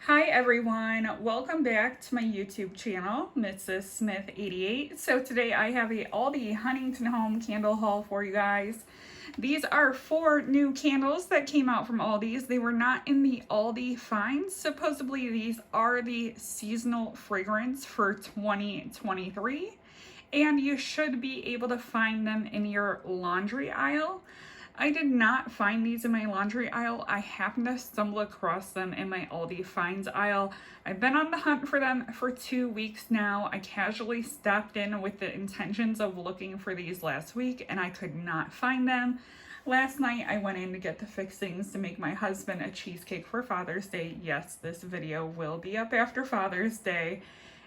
Hi everyone, welcome back to my YouTube channel, Mrs. Smith 88. So today I have a Aldi Huntington home candle haul for you guys. These are 4 new candles that came out from Aldi's. They were not in the Aldi finds. Supposedly these are the seasonal fragrance for 2023, and you should be able to find them in your laundry aisle. I did not find these in my laundry aisle. I happened to stumble across them in my Aldi finds aisle. I've been on the hunt for them for 2 weeks now. I casually stopped in with the intentions of looking for these last week and I could not find them. Last night I went in to get the fixings to make my husband a cheesecake for Father's Day. Yes, this video will be up after Father's Day.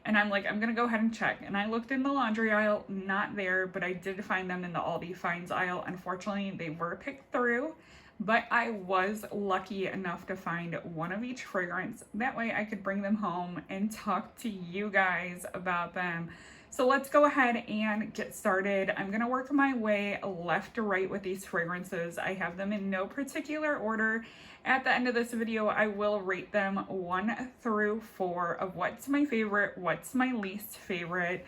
And I'm like, I'm gonna go ahead and check. And I looked in the laundry aisle, not there, but I did find them in the Aldi finds aisle. Unfortunately, they were picked through, but I was lucky enough to find one of each fragrance. That way I could bring them home and talk to you guys about them. So let's go ahead and get started. I'm gonna work my way left to right with these fragrances. I have them in no particular order. At the end of this video, I will rate them 1 through 4 of what's my favorite, what's my least favorite.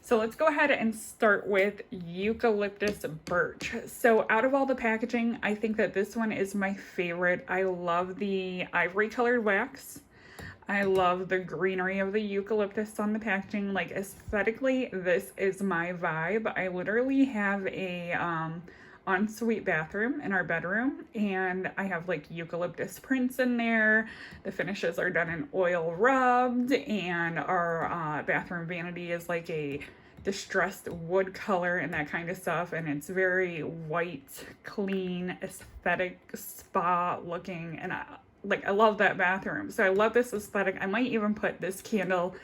So let's go ahead and start with Eucalyptus Birch. So out of all the packaging, I think that this one is my favorite. I love the ivory colored wax. I love the greenery of the eucalyptus on the packaging. Like aesthetically, this is my vibe. I literally have a ensuite bathroom in our bedroom, and I have like eucalyptus prints in there. The finishes are done in oil rubbed, and our bathroom vanity is like a distressed wood color and that kind of stuff, and it's very white, clean, aesthetic, spa looking, and I love that bathroom. So I love this aesthetic. I might even put this candle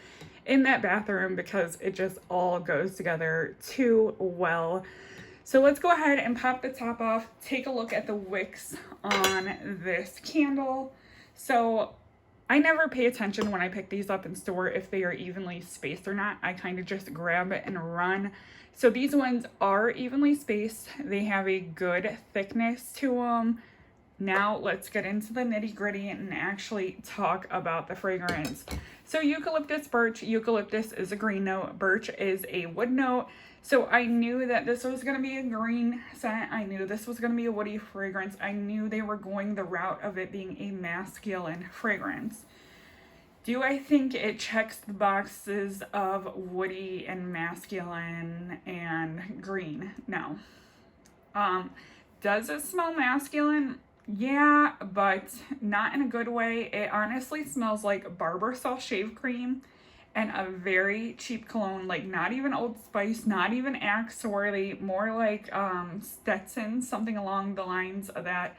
in that bathroom because it just all goes together too well. So let's go ahead and pop the top off, take a look at the wicks on this candle. So I never pay attention when I pick these up in store if they are evenly spaced or not. I kind of just grab it and run. So these ones are evenly spaced. They have a good thickness to them. Now let's get into the nitty gritty and actually talk about the fragrance. So Eucalyptus Birch, eucalyptus is a green note, birch is a wood note. So I knew that this was going to be a green scent. I knew this was going to be a woody fragrance. I knew they were going the route of it being a masculine fragrance. Do I think it checks the boxes of woody and masculine and green? No. Does it smell masculine? Yeah, but not in a good way. It honestly smells like barber shave shave cream and a very cheap cologne, like not even Old Spice, not even Axe Worthy, more like Stetson, something along the lines of that.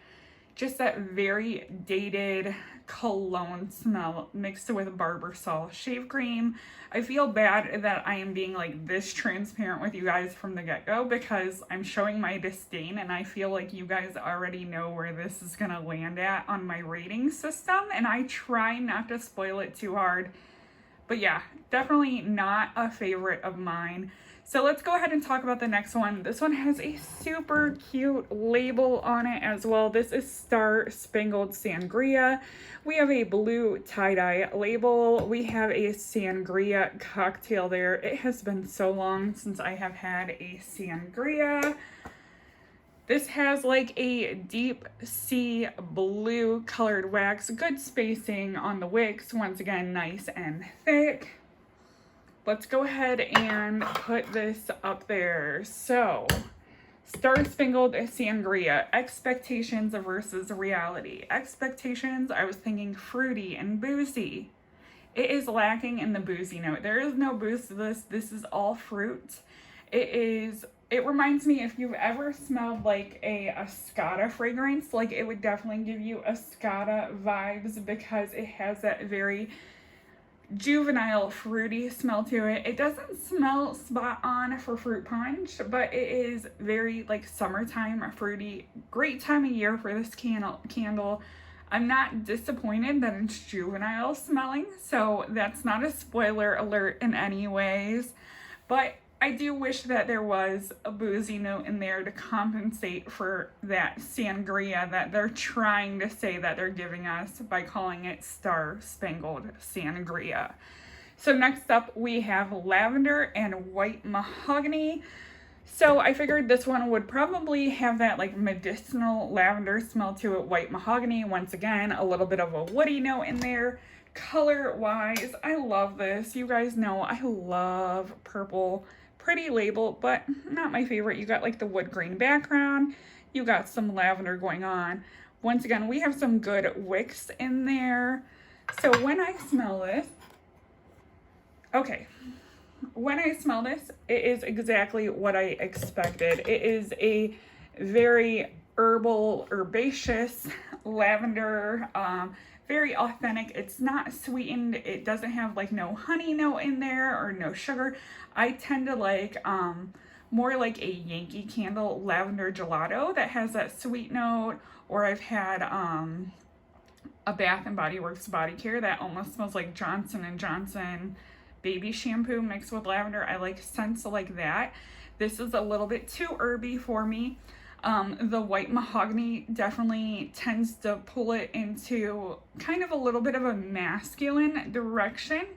Just that very dated cologne smell mixed with barber shave cream. I feel bad that I am being like this transparent with you guys from the get-go because I'm showing my disdain, and I feel like you guys already know where this is gonna land at on my rating system, and I try not to spoil it too hard. But yeah, definitely not a favorite of mine. So let's go ahead and talk about the next one. This one has a super cute label on it as well. This is Star Spangled Sangria. We have a blue tie-dye label. We have a sangria cocktail there. It has been so long since I have had a sangria. This has like a deep sea blue colored wax, good spacing on the wicks, once again, nice and thick. Let's go ahead and put this up there. So, Star Spangled Sangria, expectations versus reality. Expectations, I was thinking fruity and boozy. It is lacking in the boozy note. There is no booze to this. This is all fruit. It reminds me, if you've ever smelled like a Escada fragrance, like it would definitely give you Escada vibes because it has that very juvenile fruity smell to it. It doesn't smell spot on for fruit punch, but it is very like summertime fruity. Great time of year for this candle. I'm not disappointed that it's juvenile smelling, so that's not a spoiler alert in any ways, but I do wish that there was a boozy note in there to compensate for that sangria that they're trying to say that they're giving us by calling it Star Spangled Sangria. So next up we have lavender and white mahogany. So I figured this one would probably have that like medicinal lavender smell to it. White mahogany, once again, a little bit of a woody note in there. Color wise, I love this. You guys know I love purple. Pretty label, but not my favorite. You got like the wood green background. You got some lavender going on. Once again, we have some good wicks in there. So when I smell this, okay, when I smell this, it is exactly what I expected. It is a very herbal, herbaceous lavender, very authentic. It's not sweetened. It doesn't have like no honey note in there or no sugar. I tend to like more like a Yankee Candle lavender gelato that has that sweet note, or I've had a Bath and Body Works body care that almost smells like Johnson & Johnson baby shampoo mixed with lavender. I like scents like that. This is a little bit too herby for me. The white mahogany definitely tends to pull it into kind of a little bit of a masculine direction.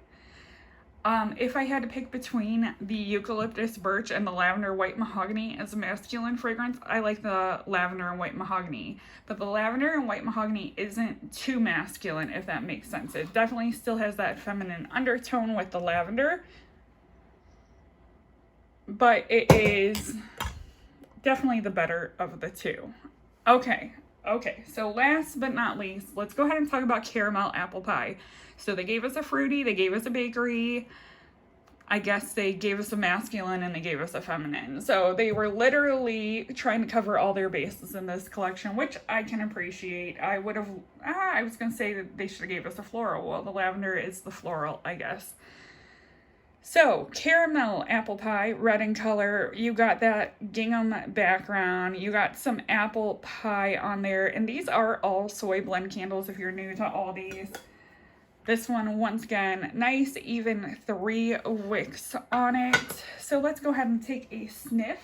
If I had to pick between the Eucalyptus Birch and the lavender white mahogany as a masculine fragrance, I like the lavender and white mahogany. But the lavender and white mahogany isn't too masculine, if that makes sense. It definitely still has that feminine undertone with the lavender. But it is definitely the better of the two. Okay, so last but not least, let's go ahead and talk about caramel apple pie. So they gave us a fruity, they gave us a bakery, I guess they gave us a masculine, and they gave us a feminine. So they were literally trying to cover all their bases in this collection, which I can appreciate. I was going to say that they should have gave us a floral. Well, the lavender is the floral, I guess. So, caramel apple pie, red in color. You got that gingham background. You got some apple pie on there. And these are all soy blend candles if you're new to Aldi's. This one, once again, nice, even 3 wicks on it. So let's go ahead and take a sniff.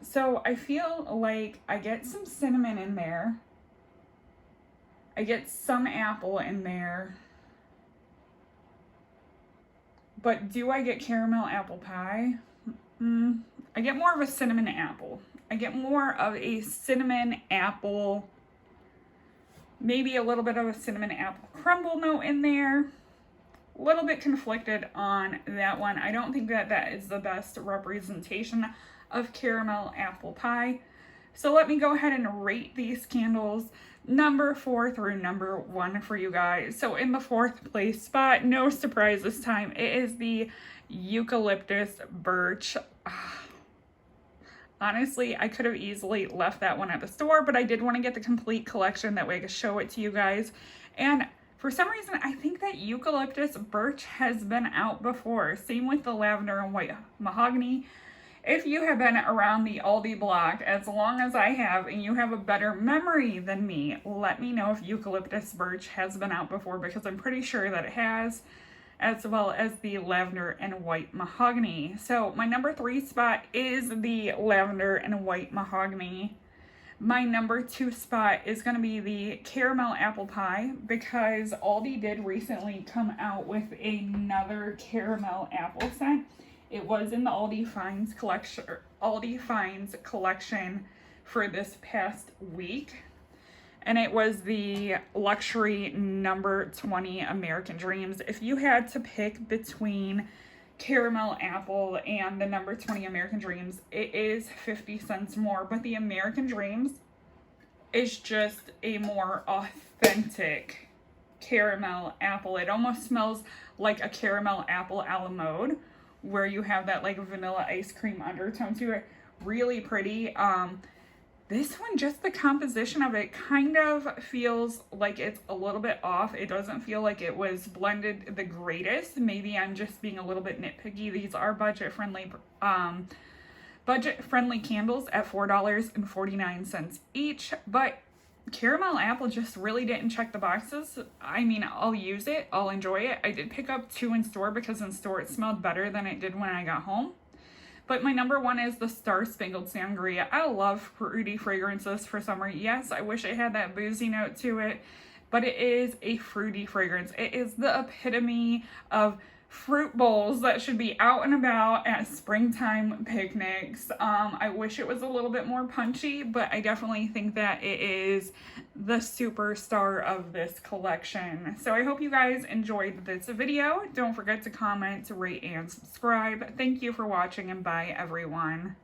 So I feel like I get some cinnamon in there. I get some apple in there. But do I get caramel apple pie? I get more of a cinnamon apple. I get more of a cinnamon apple, maybe a little bit of a cinnamon apple crumble note in there. A little bit conflicted on that one. I don't think that that is the best representation of caramel apple pie. So let me go ahead and rate these candles number 4 through number 1 for you guys. So in the 4th place spot, no surprise this time, it is the Eucalyptus Birch. Honestly, I could have easily left that one at the store, but I did want to get the complete collection. That way I could show it to you guys. And for some reason, I think that Eucalyptus Birch has been out before. Same with the lavender and white mahogany. If you have been around the Aldi block as long as I have, and you have a better memory than me, let me know if Eucalyptus Birch has been out before, because I'm pretty sure that it has, as well as the lavender and white mahogany. So my number 3 spot is the lavender and white mahogany. My number 2 spot is going to be the caramel apple pie, because Aldi did recently come out with another caramel apple scent. It was in the Aldi Finds collection for this past week. And it was the luxury number 20 American Dreams. If you had to pick between caramel apple and the number 20 American Dreams, it is 50 cents more. But the American Dreams is just a more authentic caramel apple. It almost smells like a caramel apple a la mode, where you have that like vanilla ice cream undertone to it. Really pretty. This one, just the composition of it kind of feels like it's a little bit off. It doesn't feel like it was blended the greatest. Maybe I'm just being a little bit nitpicky. These are budget-friendly candles at $4.49 each, but caramel apple just really didn't check the boxes. I mean, I'll use it, I'll enjoy it. I did pick up 2 in store because in store it smelled better than it did when I got home. But my number 1 is the Star Spangled Sangria. I love fruity fragrances for summer. Yes, I wish it had that boozy note to it, but it is a fruity fragrance. It is the epitome of fruit bowls that should be out and about at springtime picnics. I wish it was a little bit more punchy, but I definitely think that it is the superstar of this collection. So I hope you guys enjoyed this video. Don't forget to comment, rate, and subscribe. Thank you for watching, and bye everyone.